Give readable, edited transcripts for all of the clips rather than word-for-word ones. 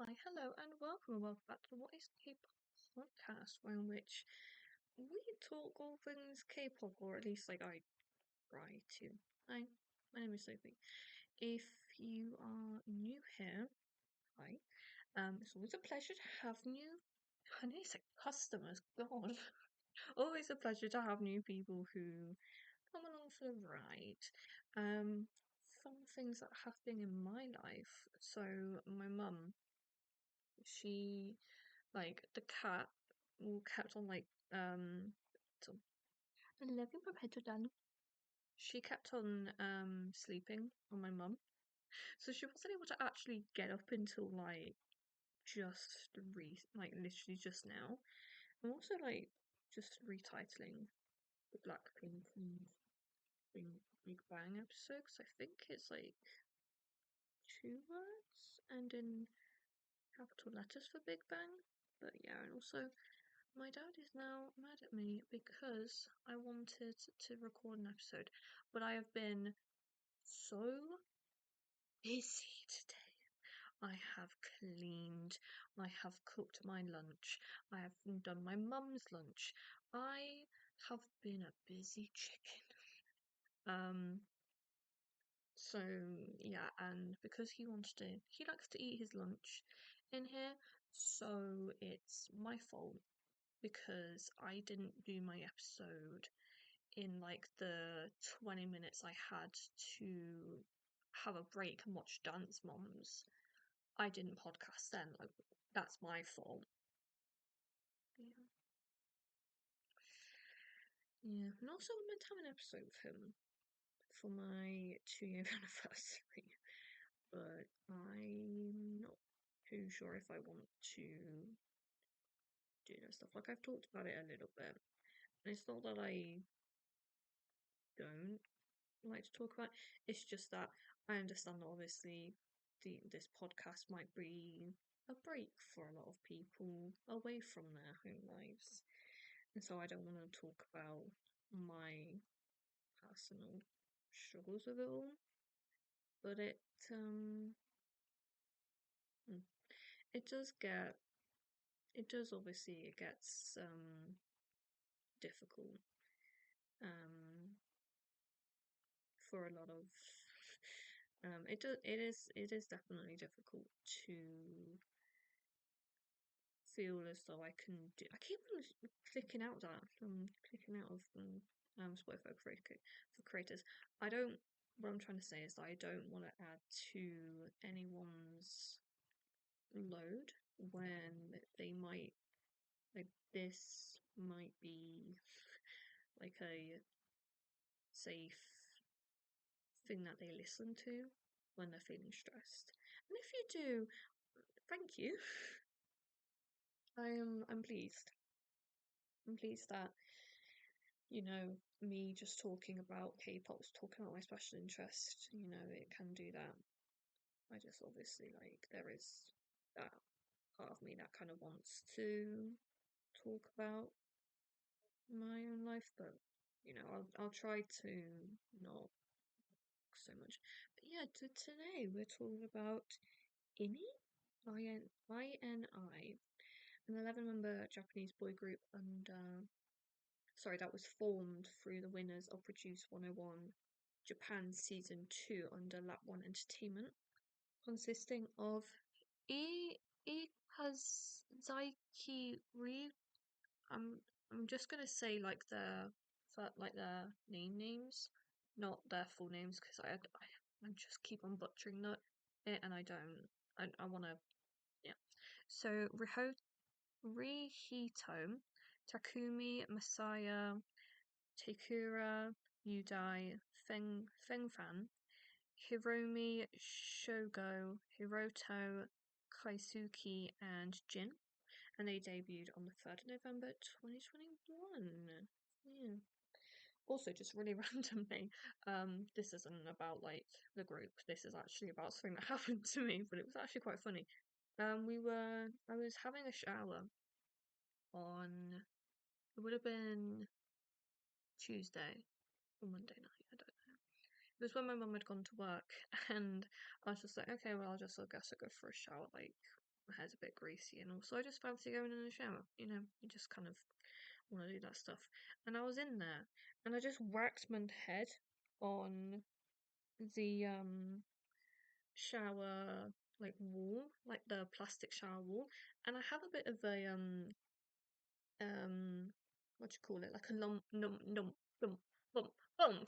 Hi, hello, and welcome back to the What is K-pop podcast, in which we talk all things K-pop, or at least I try to. Hi, my name is Sophie. If you are new here, hi. It's always a pleasure to have new. I need to say customers. God, always a pleasure to have new people who come along for the ride. Some things that have been in my life. So my mum, she the cat all kept on so I love you from head to down. She kept on sleeping on my mum. So she wasn't able to actually get up until just literally just now. I'm also just retitling the Blackpink Big Bang episode because I think it's two words and in capital letters for Big Bang. But yeah, and also my dad is now mad at me because I wanted to record an episode, but I have been so busy today. I have cleaned, I have cooked my lunch, I have done my mum's lunch. I have been a busy chicken. Um, so yeah, and because he likes to eat his lunch in here, so it's my fault because I didn't do my episode in the 20 minutes I had to have a break and watch Dance Moms. I didn't podcast then. That's my fault. Yeah. Yeah. And also I'm meant to have an episode with him for my 2-year anniversary. But I'm not too sure if I want to do that stuff. I've talked about it a little bit. And it's not that I don't like to talk about. It's just that I understand that obviously this podcast might be a break for a lot of people away from their home lives. And so I don't want to talk about my personal struggles with it all. But hmm, it does get obviously it gets difficult for a lot of it is definitely difficult to feel as though I can do. I keep on clicking out that clicking out of Spotify for creators. I don't. What I'm trying to say is that I don't want to add to anyone's load when they might this might be a safe thing that they listen to when they're feeling stressed. And if you do, thank you. I'm pleased. I'm pleased that me just talking about K-pop, talking about my special interest, it can do that. I just obviously there is that part of me that kind of wants to talk about my own life, but I'll try to not so much. But yeah, today we're talking about INI, INI, an 11-member Japanese boy group, and that was formed through the winners of Produce 101 Japan Season 2 under Lap 1 Entertainment, consisting of Ikazuki Ri. I'm just gonna say their names, not their full names, because I just keep on butchering it, and I don't. I wanna, yeah. So Rihito, Takumi, Masaya, Takura, Yudai, Fengfan, Hiromi, Shogo, Hiroto, Kaisuke, and Jin. And they debuted on the 3rd of November 2021. Yeah. Also, just really randomly, this isn't about the group. This is actually about something that happened to me, but it was actually quite funny. I was having a shower on, it would have been Tuesday or Monday night, I don't know. It was when my mum had gone to work, and I was just like, okay, well, I guess I'll go for a shower, my hair's a bit greasy, and also I just fancy going in the shower. You know, you just kind of want to do that stuff. And I was in there, and I just whacked my head on the shower like wall, like the plastic shower wall, and I have a bit of a what do you call it? Like a lump.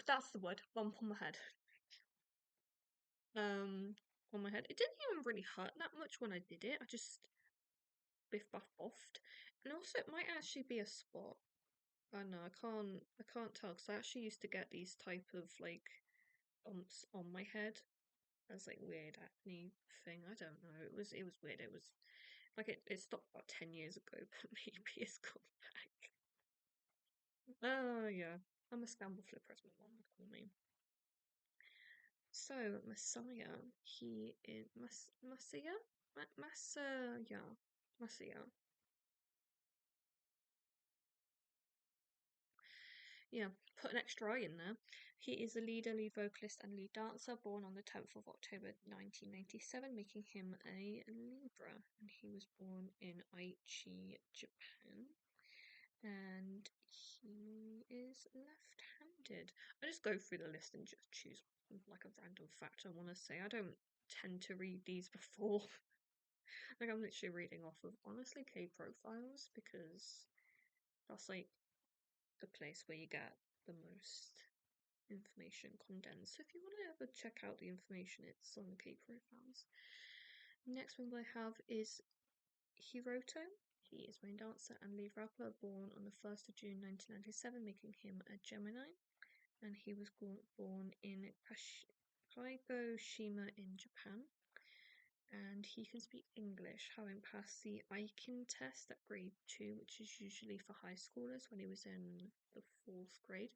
That's the word. Lump on my head. Um, on my head. It didn't even really hurt that much when I did it. I just biff buff boffed, and also it might actually be a spot. I know I can't tell because I actually used to get these type of like bumps on my head as like weird acne thing. I don't know. It was weird. It was like it stopped about 10 years ago, but maybe it's gone back. Oh yeah, I'm a scamble flipper as my mom would call me. So Messiah, he is Messiah, Messiah. Yeah, put an extra I in there. He is a leader, lead vocalist, and lead dancer, born on the 10th of October 1997, making him a Libra. And he was born in Aichi, Japan. And he is left-handed. I just go through the list and just choose like a random fact I want to say. I don't tend to read these before. Like I'm literally reading off of honestly K profiles because that's like the place where you get the most information condensed. So if you want to ever check out the information, it's on the K profiles. Next one I have is Hiroto. He is a rain dancer and lead rapper, born on the 1st of June 1997, making him a Gemini. And he was born in Kagoshima in Japan. And he can speak English, having passed the Aikin test at grade 2, which is usually for high schoolers when he was in the 4th grade.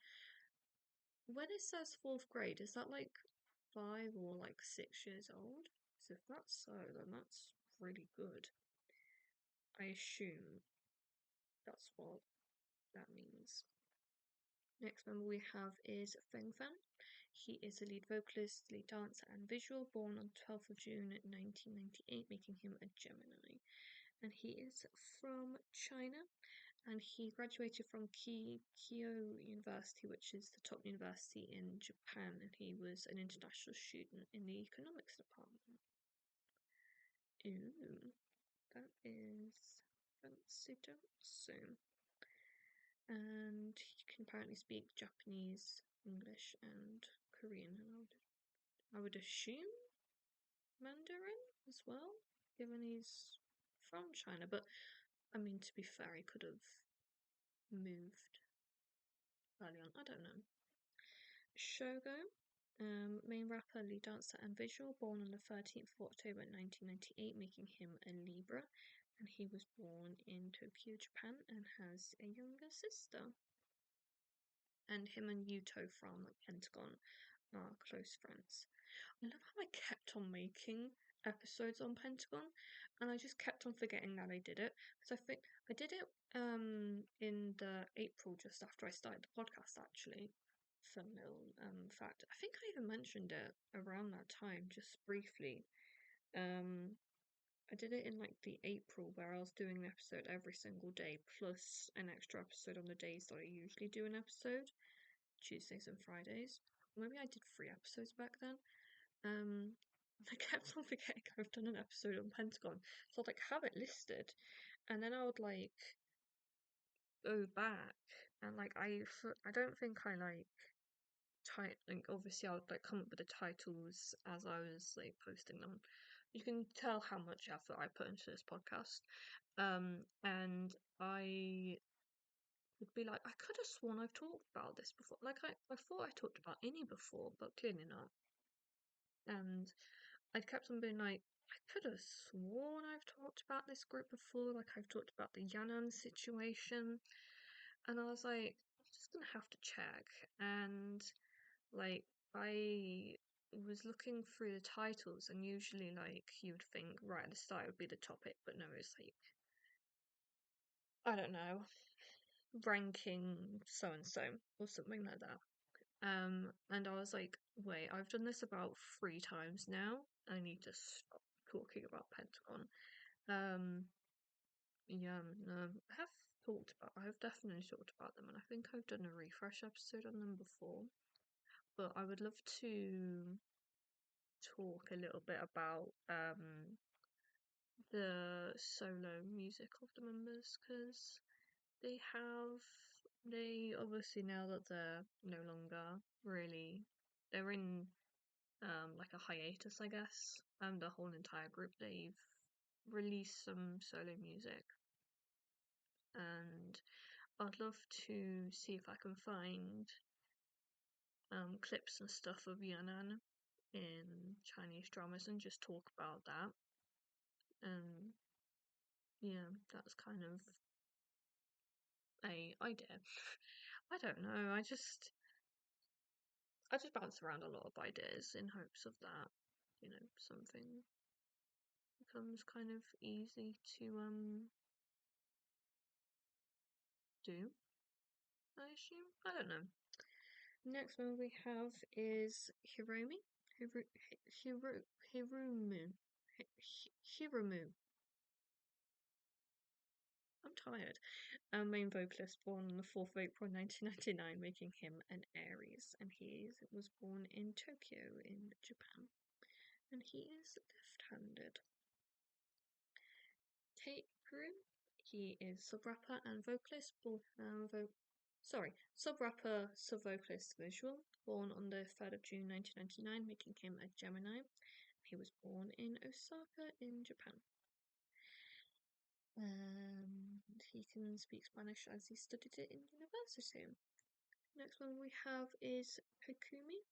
When it says 4th grade, is that like 5 or like 6 years old? So if that's so, then that's really good. I assume that's what that means. Next member we have is Feng Fan. He is a lead vocalist, lead dancer, and visual, born on 12th of June 1998, making him a Gemini. And he is from China, and he graduated from Keio University, which is the top university in Japan, and he was an international student in the economics department. Ooh, that is fancy soon. And he can apparently speak Japanese, English, and Korean, and I would assume Mandarin as well, given he's from China. But I mean, to be fair, he could have moved early on. I don't know. Shogo, main rapper, lead dancer, and visual, born on the 13th of October 1998, making him a Libra. And he was born in Tokyo, Japan, and has a younger sister. And him and Yuto from Pentagon are close friends. I love how I kept on making episodes on Pentagon, and I just kept on forgetting that I did it because I think I did it in the April just after I started the podcast. Actually, fun little fact. I think I even mentioned it around that time, just briefly. I did it in like the April where I was doing an episode every single day, plus an extra episode on the days that I usually do an episode, Tuesdays and Fridays. Maybe I did 3 episodes back then. I kept on forgetting I've done an episode on Pentagon, so I'd like have it listed, and then I would like go back and like I don't think I like obviously I would like come up with the titles as I was like posting them. You can tell how much effort I put into this podcast, and I would be like I could have sworn I've talked about this before. Like I thought I talked about any before, but clearly not. And I kept on being like, I could have sworn I've talked about this group before, like I've talked about the Yanan situation, and I was like, I'm just gonna have to check. And like, I was looking through the titles, and usually, like, you would think right at the start it would be the topic, but no, it's like, I don't know, ranking so and so or something like that. And I was like, wait, I've done this about 3 times now. I need to stop talking about Pentagon. Um, yeah, no, I've definitely talked about them, and I think I've done a refresh episode on them before. But I would love to talk a little bit about the solo music of the members because they have they obviously, now that they're no longer really, they're in like a hiatus, I guess. The whole entire group, they've released some solo music, and I'd love to see if I can find clips and stuff of Yan'an in Chinese dramas and just talk about that. And yeah, that's kind of a idea. I don't know. I just bounce around a lot of ideas in hopes of that, something becomes kind of easy to do. I assume. I don't know. Next one we have is Hiromi. Hirumu. Hirumu. I'm tired. Our main vocalist, born on the 4th of April 1999, making him an Aries, and he was born in Tokyo in Japan, and he is left-handed. Takeru, he is sub-rapper and vocalist, sub-rapper, sub-vocalist visual, born on the 3rd of June 1999, making him a Gemini. He was born in Osaka in Japan. He can speak Spanish as he studied it in university. Next one we have is Takumi.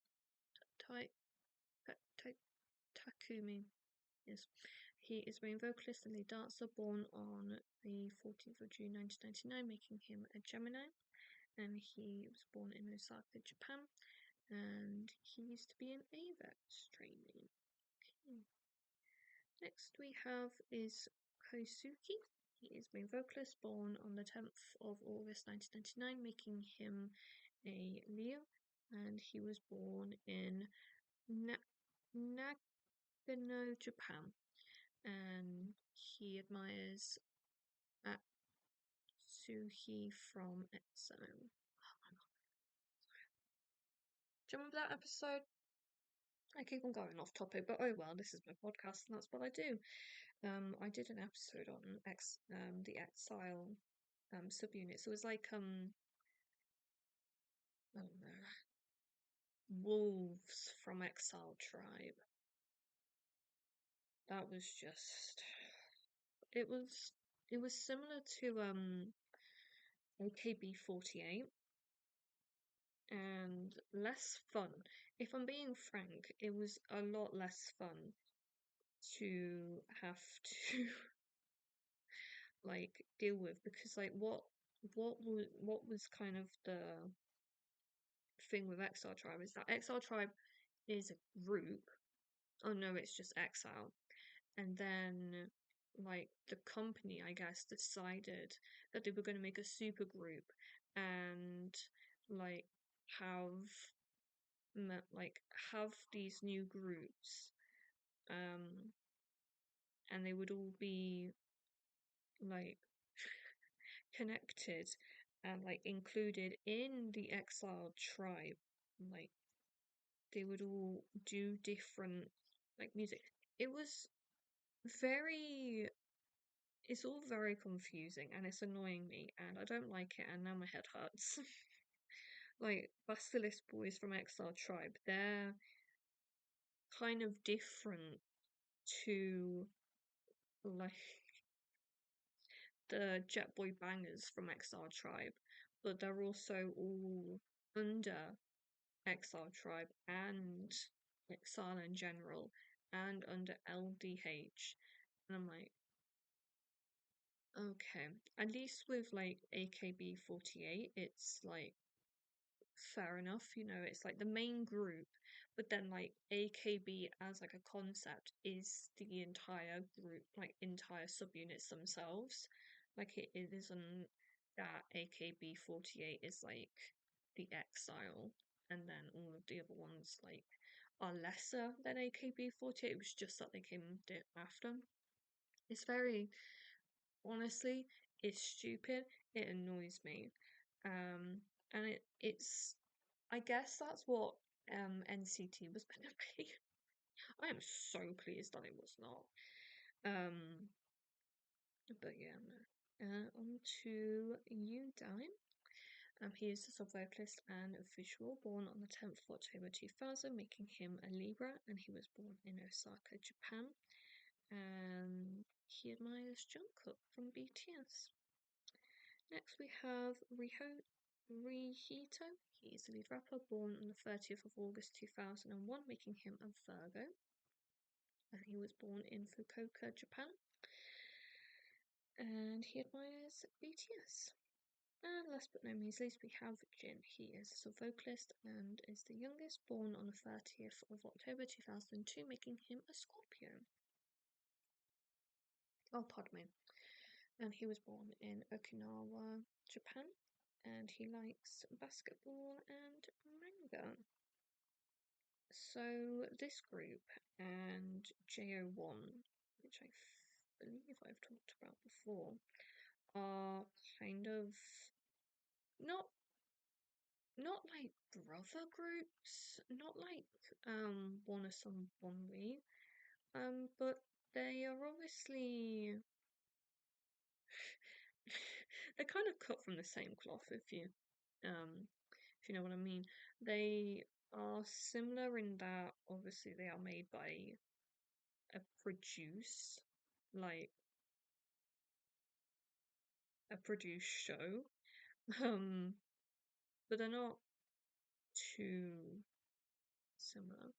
Takumi. Yes. He is main vocalist and lead dancer, born on the 14th of June 1999, making him a Gemini. And he was born in Osaka, Japan. And he used to be an AVEX trainee. Okay. Next we have is Kosuke. He is main vocalist, born on the 10th of August 1999, making him a Leo, and he was born in Nagano, Japan, and he admires Atsuhi from EXO. Do you remember that episode? I keep on going off topic, but oh well, this is my podcast and that's what I do. I did an episode on the Exile subunits. It was like I don't know, wolves from Exile Tribe. That was just it was similar to AKB48 and less fun. If I'm being frank, it was a lot less fun to have to like deal with because like what was kind of the thing with Exile Tribe is that Exile Tribe is a group. Oh no, it's just Exile. And then like the company, I guess, decided that they were going to make a super group and like have have these new groups, and they would all be like connected and like included in the Exiled Tribe. Like they would all do different like music. It was very it's all very confusing and it's annoying me and I don't like it and now my head hurts. Like Basilisk Boys from Exile Tribe, they're kind of different to like the Jet Boy Bangers from Exile Tribe, but they're also all under Exile Tribe and Exile in general and under LDH. And I'm like, okay. At least with like AKB48, it's like fair enough, it's like the main group, but then like AKB as like a concept is the entire group, like entire subunits themselves. Like it isn't that AKB48 is like the Exile and then all of the other ones like are lesser than AKB48. It was just that they came after. It's very, honestly, it's stupid. It annoys me. And it's I guess that's what NCT was gonna be. I am so pleased that it was not. Um, but yeah, no. On to you, Dime. He is a vocalist and visual, born on the 10th of October 2000, making him a Libra, and he was born in Osaka, Japan. And he admires Jungkook from BTS. Next we have Rihito. He is the lead rapper, born on the 30th of August 2001, making him a Virgo. And he was born in Fukuoka, Japan. And he admires BTS. And last but not least, we have Jin. He is a vocalist and is the youngest, born on the 30th of October 2002, making him a Scorpio. Oh, pardon me. And he was born in Okinawa, Japan, and he likes basketball and manga. So this group and JO1, which I believe I've talked about before, are kind of not not like brother groups, not like Wanna Some One We, but they are obviously they're kind of cut from the same cloth if you know what I mean. They are similar in that obviously they are made by a produce like a produced show. Um but they're not too similar.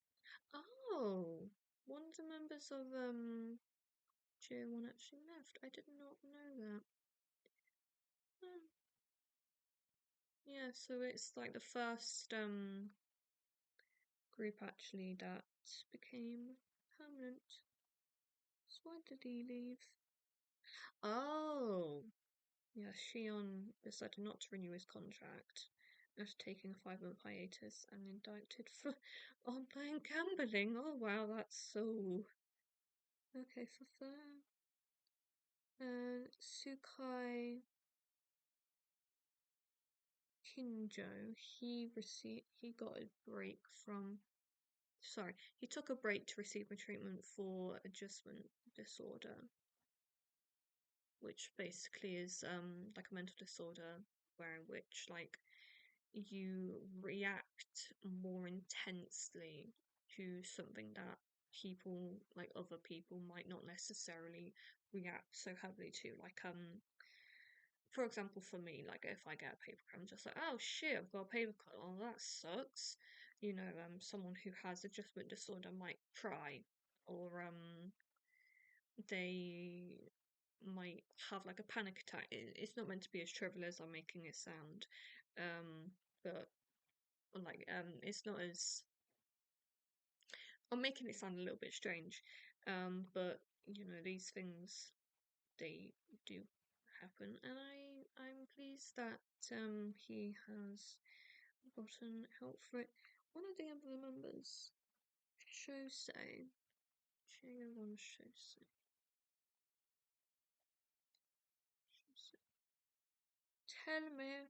Oh, one of the members of JO1 actually left. I did not know that. Oh, yeah, so it's like the first group actually that became permanent. So why did he leave? Oh, yeah, Shion decided not to renew his contract after taking a 5-month hiatus and indicted for online gambling. Oh wow, that's so okay for fair. And Sukai Kinjo, he got a break from he took a break to receive a treatment for adjustment disorder, which basically is like a mental disorder where in which like you react more intensely to something that people like other people might not necessarily react so heavily to. Like for example, for me, like if I get a paper cut, I'm just like, oh shit, I've got a paper cut. Oh, that sucks. You know, someone who has adjustment disorder might cry, or they might have like a panic attack. It's not meant to be as trivial as I'm making it sound, but like it's not as I'm making it sound a little bit strange, but you know these things they do happen, and I'm pleased that he has gotten help for it. One of the other members, Shosei, JO1 Shosei. Tell me.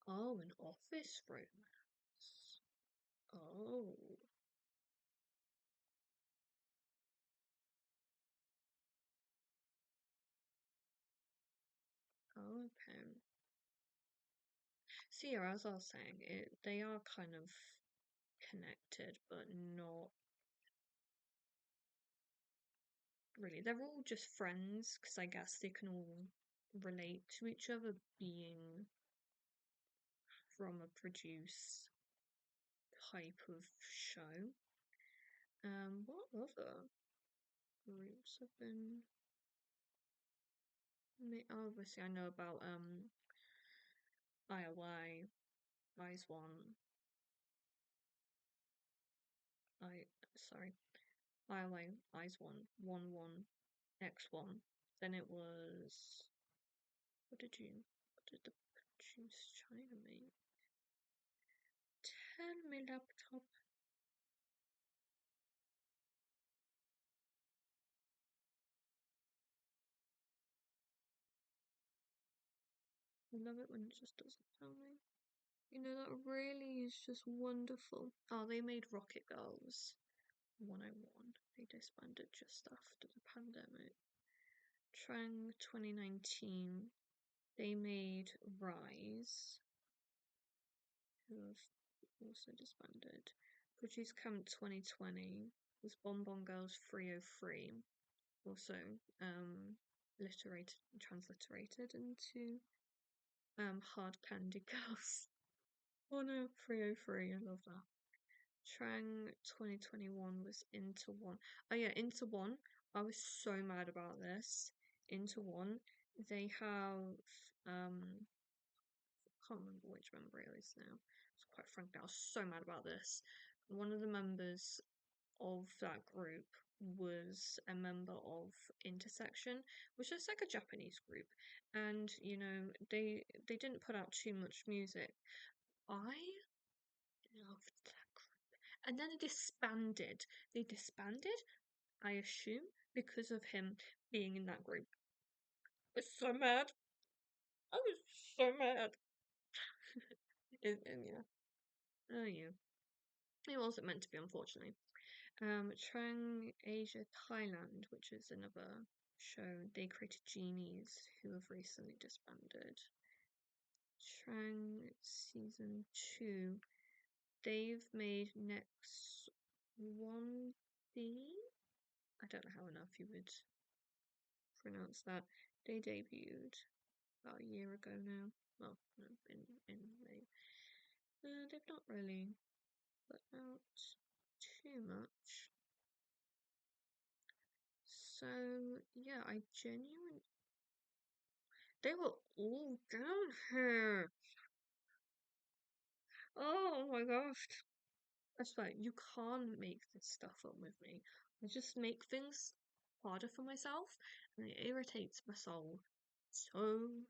Oh, an office romance. Oh, okay. See, as I was saying, they are kind of connected, but not really. They're all just friends because I guess they can all relate to each other being from a produce type of show. What other groups have been? Obviously, I know about IOI, Eyes One. I sorry. IOI IZ*ONE, 1-1, X1. Then it was what did the produce China make? Tell me, laptop. I love it when it just doesn't tell me. You know, that really is just wonderful. Oh, they made Rocket Girls 101. They disbanded just after the pandemic. Trang 2019. They made Rise, who have also disbanded. Produce Camp 2020 was Bonbon Girls 303, also transliterated into Hard Candy Girls. Oh no, 303, I love that. Trang 2021 was Into One. Oh yeah, Into One. I was so mad about this. Into One. They have I can't remember which member it is now. Quite frankly, I was so mad about this. One of the members of that group was a member of Intersection, which is like a Japanese group, and you know they didn't put out too much music. I loved that group, and then they disbanded. They disbanded, I assume, because of him being in that group. I was so mad. I was so mad. And yeah, oh yeah, it wasn't meant to be, unfortunately. Trang Asia Thailand, which is another show, they created Genies, who have recently disbanded. Trang Season 2, they've made Next 1D? I don't know how enough you would pronounce that. They debuted about a year ago now. Well, no, in May. They've not really put out too much. So yeah, I genuinely they were all down here. Oh my gosh. That's right, you can't make this stuff up with me. I just make things harder for myself and it irritates my soul so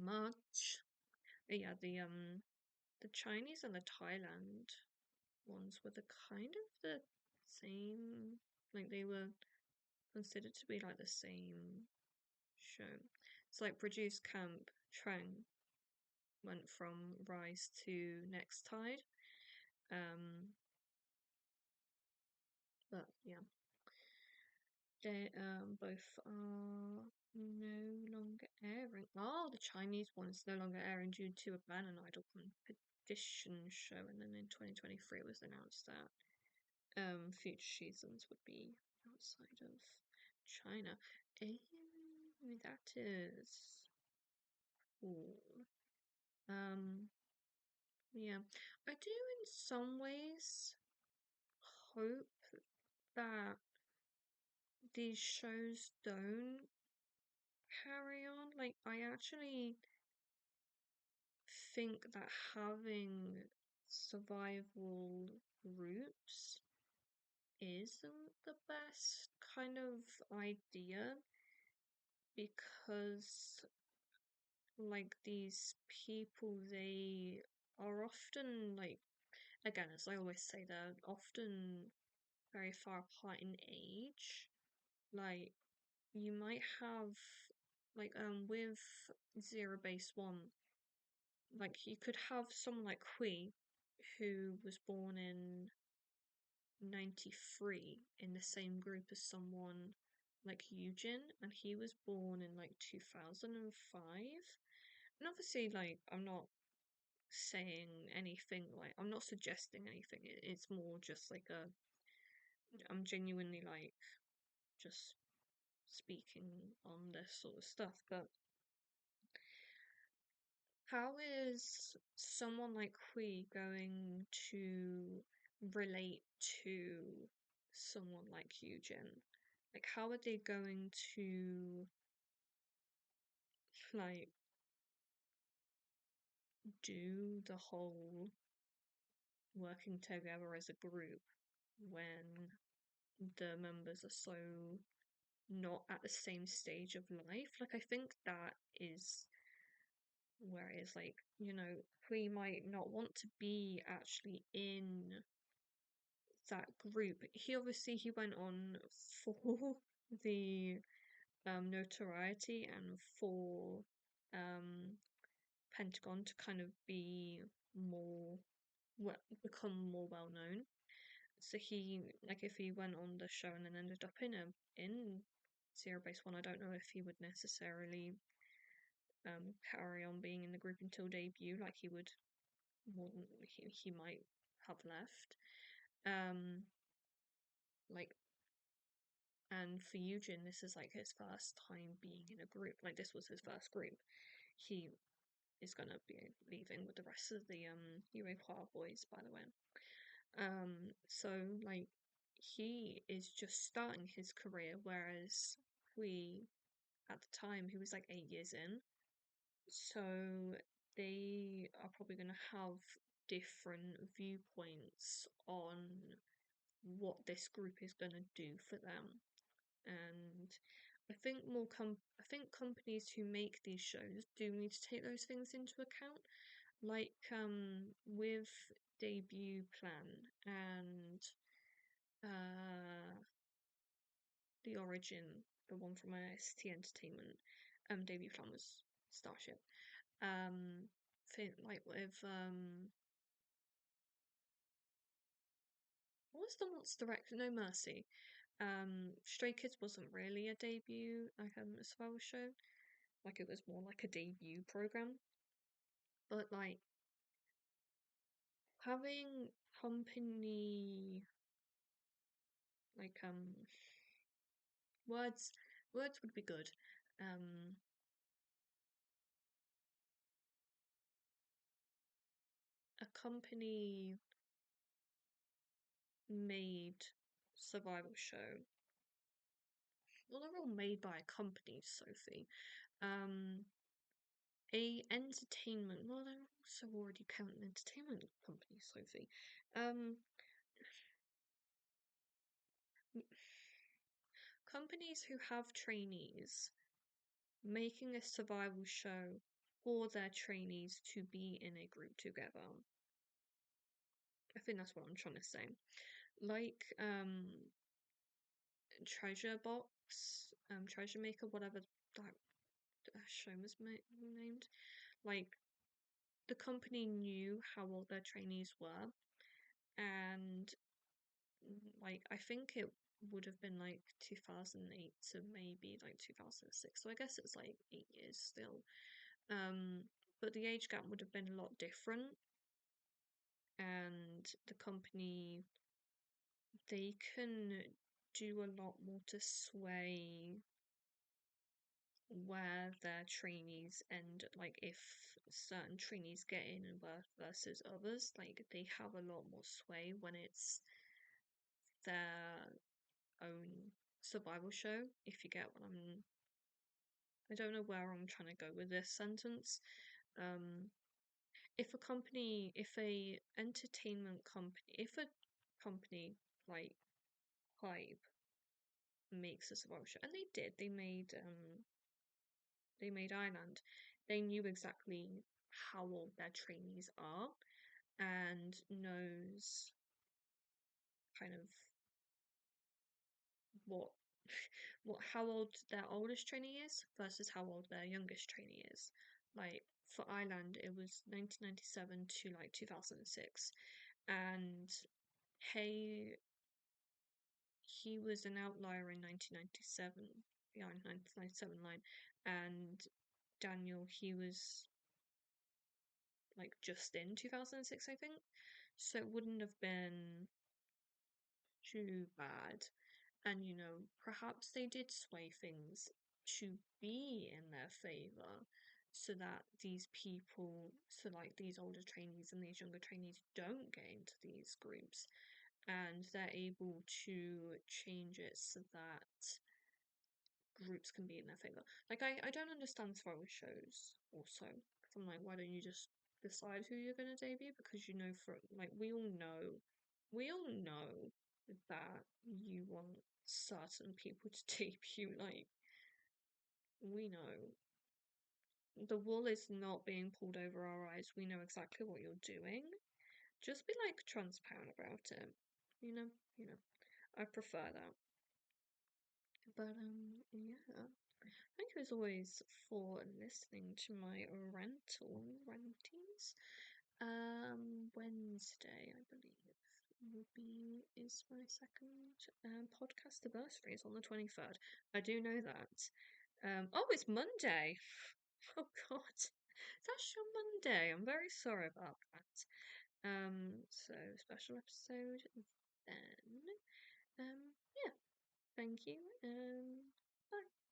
much. But yeah, the Chinese and the Thailand ones were the kind of the same, like they were considered to be like the same show. It's like Produce Camp Trang went from Rise to Next Tide. But yeah, they both are no longer airing. Oh, the Chinese one is no longer airing due to a ban on idol competition show, and then in 2023 it was announced that future seasons would be outside of China. That is cool. Yeah, I do in some ways hope that these shows don't carry on. Like, I actually think that having survival groups isn't the best kind of idea because, like, these people, they are often, like, again, as I always say, they're often very far apart in age. Like, you might have like with Zero Base One, like you could have someone like Hui who was born in 93 in the same group as someone like Eugen, and he was born in like 2005. And obviously, like, I'm not saying anything, like, I'm not suggesting anything. It's more just like I'm genuinely like just speaking on this sort of stuff. But how is someone like Hui going to relate to someone like Eugen? Like, how are they going to, like, do the whole working together as a group when the members are so not at the same stage of life. Like, I think that is where it's like, we might not want to be actually in that group. He went on for the notoriety and for um Pentagon to kind of be more become more well known. So he, like, if he went on the show and then ended up in Zero Base One, I don't know if he would necessarily carry on being in the group until debut. Like, he would more than he might have left. Like, and for Eugen, this is like his first time being in a group. Like, this was his first group. He is gonna be leaving with the rest of the UA boys, by the way. So like, he is just starting his career, whereas we at the time he was like 8 years in. So they are probably gonna have different viewpoints on what this group is gonna do for them. And I think companies who make these shows do need to take those things into account. Like with Debut Plan and uh The Origin, the one from IST Entertainment, Debut Plan was Starship. Like with what was the Monster X? No Mercy. Stray Kids wasn't really a debut, like a survival show. Like, it was more like a debut program. But like, having company, like, words would be good. Um, a company made survival show. Well, they're all made by a company, Sophie. Um, a entertainment. Well, they're also already counting entertainment company, Sophie. Um, companies who have trainees making a survival show for their trainees to be in a group together. I think that's what I'm trying to say. Like Treasure Box, Treasure Maker, whatever that show was named. Like, the company knew how old their trainees were, and like, I think it would have been like 2008 to maybe like 2006. So I guess it's like 8 years still. But the age gap would have been a lot different, and the company, they can do a lot more to sway where their trainees end. Like, if certain trainees get in versus others, like, they have a lot more sway when it's their own survival show, if you get what I don't know where I'm trying to go with this sentence. um if a entertainment company, if a company like Hype makes a survival show, and they made Island, they knew exactly how old their trainees are, and knows kind of what how old their oldest trainee is versus how old their youngest trainee is. Like, for Island, it was 1997 to like 2006, and Hey, he was an outlier in 1997, yeah, 1997 line, and Daniel, he was like just in 2006, I think. So it wouldn't have been too bad. And perhaps they did sway things to be in their favor, so that these older trainees and these younger trainees don't get into these groups, and they're able to change it so that groups can be in their favor. Like, I don't understand survival shows also. 'Cause I'm like, why don't you just decide who you're gonna debut? Because for like, we all know that you want certain people to tape you. Like, we know the wool is not being pulled over our eyes. We know exactly what you're doing. Just be like transparent about it. You know, you know. I prefer that. But yeah. Thank you as always for listening to my rantings. Wednesday, I believe, will be is my second podcast anniversary. It's on the 23rd. I do know that. Oh, it's Monday. Oh God, it's actually on Monday. I'm very sorry about that. So special episode then. Yeah. Thank you. Bye.